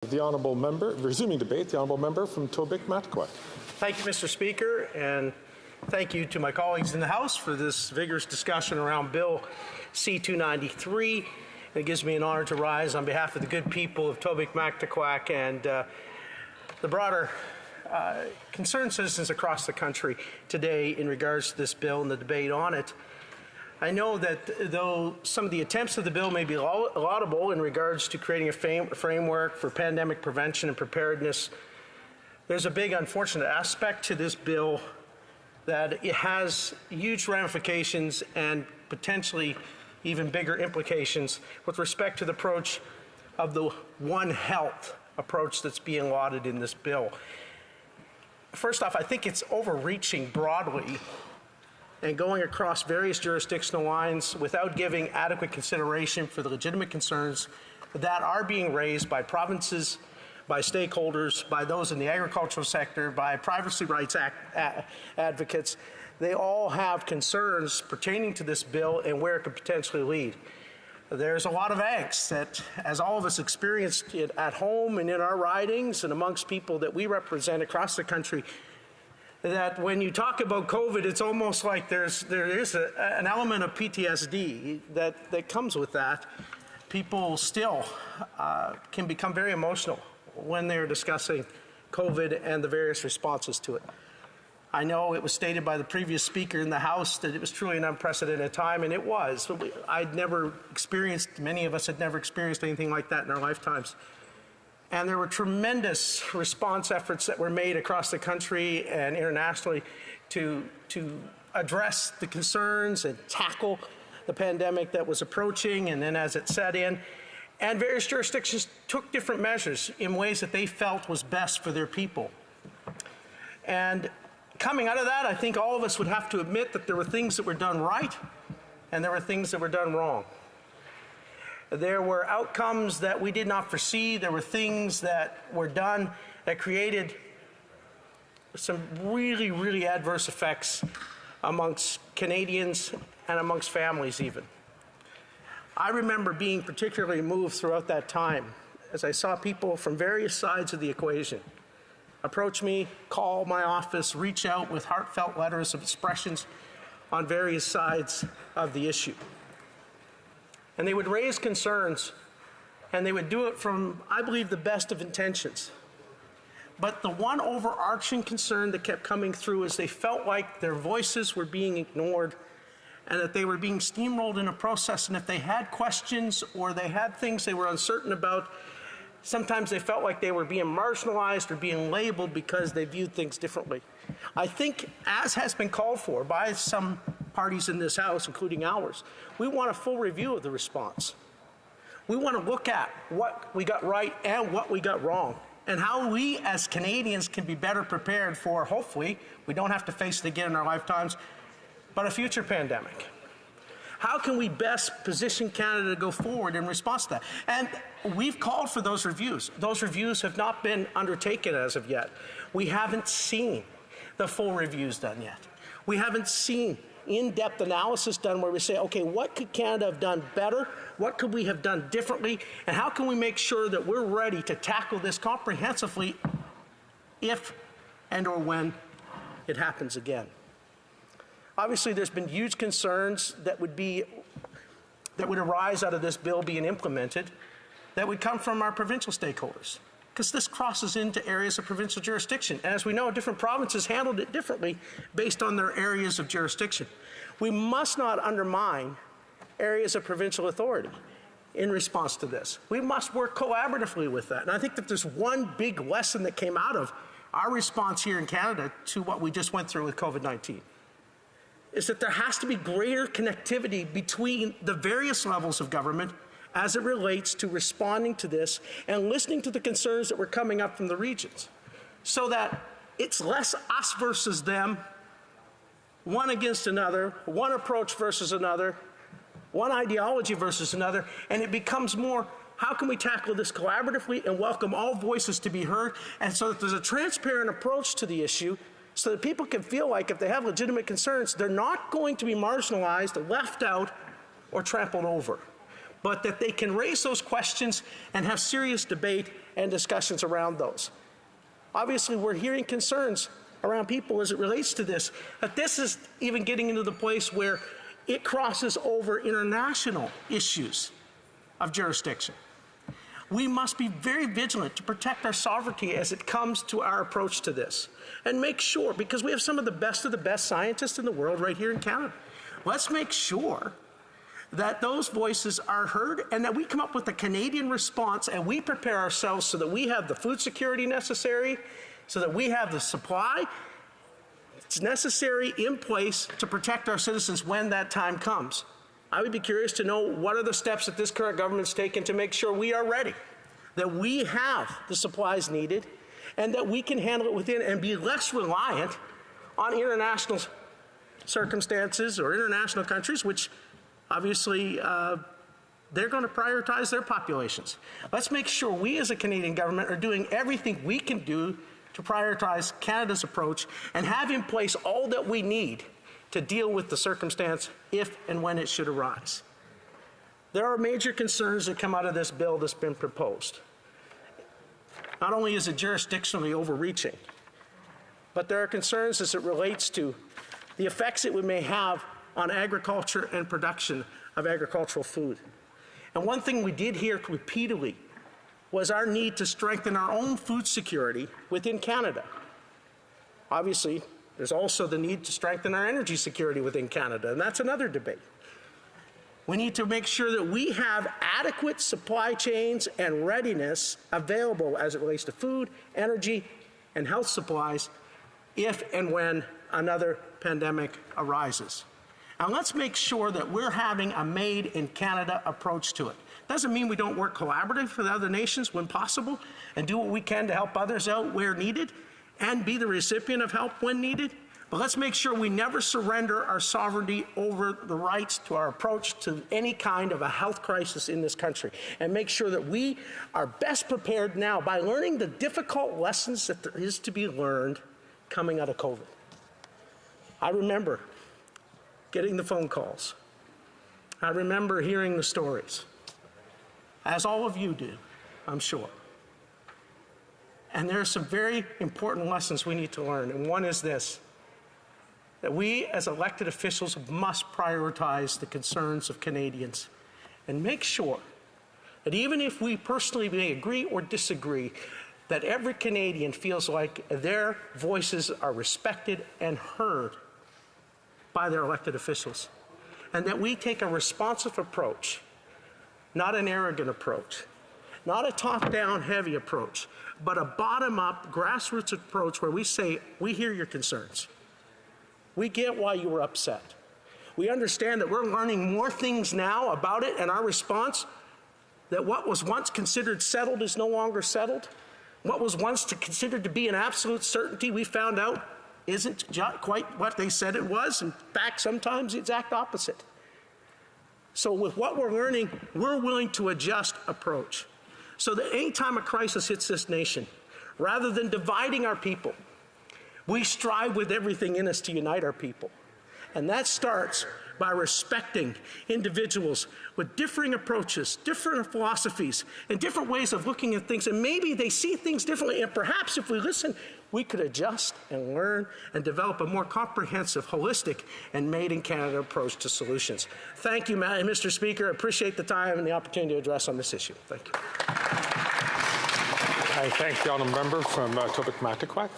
The honourable member, resuming debate, the honourable member from Tobique-Matiquac. Thank you, Mr. Speaker, and thank you to my colleagues in the House for this vigorous discussion around Bill C-293. It gives me an honor to rise on behalf of the good people of Tobique-Matiquac and the broader concerned citizens across the country today in regards to this bill and the debate on it. I know that though some of the attempts of the bill may be laudable in regards to creating a framework for pandemic prevention and preparedness, there's a big unfortunate aspect to this bill that it has huge ramifications and potentially even bigger implications with respect to the approach of the One Health approach that's being lauded in this bill. First off, I think it's overreaching broadly and going across various jurisdictional lines without giving adequate consideration for the legitimate concerns that are being raised by provinces, by stakeholders, by those in the agricultural sector, by privacy rights advocates. They all have concerns pertaining to this bill and where it could potentially lead. There's a lot of angst that, as all of us experienced it at home and in our ridings and amongst people that we represent across the country, that when you talk about COVID, it's almost like there is an element of PTSD that comes with that. People still can become very emotional when they're discussing COVID and the various responses to it. I know it was stated by the previous speaker in the House that it was truly an unprecedented time, and it was. I'd never experienced, many of us had never experienced anything like that in our lifetimes. And there were tremendous response efforts that were made across the country and internationally to address the concerns and tackle the pandemic that was approaching and then as it set in. And various jurisdictions took different measures in ways that they felt was best for their people. And coming out of that, I think all of us would have to admit that there were things that were done right and there were things that were done wrong. There were outcomes that we did not foresee. There were things that were done that created some really, really adverse effects amongst Canadians and amongst families even. I remember being particularly moved throughout that time as I saw people from various sides of the equation approach me, call my office, reach out with heartfelt letters of expressions on various sides of the issue. And they would raise concerns, and they would do it from, I believe, the best of intentions. But the one overarching concern that kept coming through is they felt like their voices were being ignored and that they were being steamrolled in a process, and if they had questions or they had things they were uncertain about, sometimes they felt like they were being marginalized or being labeled because they viewed things differently. I think, as has been called for by some parties in this House, including ours, we want a full review of the response. We want to look at what we got right and what we got wrong, and how we as Canadians can be better prepared for, hopefully, we don't have to face it again in our lifetimes, but a future pandemic. How can we best position Canada to go forward in response to that? And we've called for those reviews. Those reviews have not been undertaken as of yet. We haven't seen the full reviews done yet. We haven't seen in-depth analysis done where we say, okay, what could Canada have done better? What could we have done differently? And how can we make sure that we're ready to tackle this comprehensively if and or when it happens again? Obviously, there's been huge concerns that would arise out of this bill being implemented that would come from our provincial stakeholders, because this crosses into areas of provincial jurisdiction. And as we know, different provinces handled it differently based on their areas of jurisdiction. We must not undermine areas of provincial authority in response to this. We must work collaboratively with that. And I think that there's one big lesson that came out of our response here in Canada to what we just went through with COVID-19. Is that there has to be greater connectivity between the various levels of government as it relates to responding to this and listening to the concerns that were coming up from the regions, so that it's less us versus them, one against another, one approach versus another, one ideology versus another, and it becomes more, how can we tackle this collaboratively and welcome all voices to be heard, and so that there's a transparent approach to the issue, so that people can feel like if they have legitimate concerns, they're not going to be marginalized, left out, or trampled over, but that they can raise those questions and have serious debate and discussions around those. Obviously, we're hearing concerns around people as it relates to this, but this is even getting into the place where it crosses over international issues of jurisdiction. We must be very vigilant to protect our sovereignty as it comes to our approach to this, and make sure, because we have some of the best scientists in the world right here in Canada, let's make sure that those voices are heard and that we come up with a Canadian response and we prepare ourselves so that we have the food security necessary, so that we have the supply that's necessary in place to protect our citizens when that time comes. I would be curious to know what are the steps that this current government's taken to make sure we are ready, that we have the supplies needed, and that we can handle it within and be less reliant on international circumstances or international countries, which obviously they're going to prioritize their populations. Let's make sure we as a Canadian government are doing everything we can do to prioritize Canada's approach and have in place all that we need to deal with the circumstance if and when it should arise. There are major concerns that come out of this bill that's been proposed. Not only is it jurisdictionally overreaching, but there are concerns as it relates to the effects it may have on agriculture and production of agricultural food. And one thing we did hear repeatedly was our need to strengthen our own food security within Canada. Obviously, there's also the need to strengthen our energy security within Canada, and that's another debate. We need to make sure that we have adequate supply chains and readiness available as it relates to food, energy, and health supplies if and when another pandemic arises. And let's make sure that we're having a made-in-Canada approach to it. Doesn't mean we don't work collaboratively with other nations when possible and do what we can to help others out where needed and be the recipient of help when needed. But let's make sure we never surrender our sovereignty over the rights to our approach to any kind of a health crisis in this country, and make sure that we are best prepared now by learning the difficult lessons that there is to be learned coming out of COVID. I remember getting the phone calls. I remember hearing the stories, as all of you do, I'm sure. And there are some very important lessons we need to learn, and one is this, that we as elected officials must prioritize the concerns of Canadians and make sure that even if we personally may agree or disagree, that every Canadian feels like their voices are respected and heard by their elected officials, and that we take a responsive approach, not an arrogant approach, not a top-down heavy approach, but a bottom-up grassroots approach where we say, we hear your concerns. We get why you were upset. We understand that we're learning more things now about it and our response, that what was once considered settled is no longer settled. What was once considered to be an absolute certainty, we found out isn't quite what they said it was. In fact, sometimes the exact opposite. So with what we're learning, we're willing to adjust approach so that any time a crisis hits this nation, rather than dividing our people, we strive with everything in us to unite our people. And that starts by respecting individuals with differing approaches, different philosophies, and different ways of looking at things. And maybe they see things differently, and perhaps if we listen, we could adjust and learn and develop a more comprehensive, holistic, and made-in-Canada approach to solutions. Thank you, Mr. Speaker. I appreciate the time and the opportunity to address on this issue. Thank you. I thank the honourable member from Tobic-Matiquac.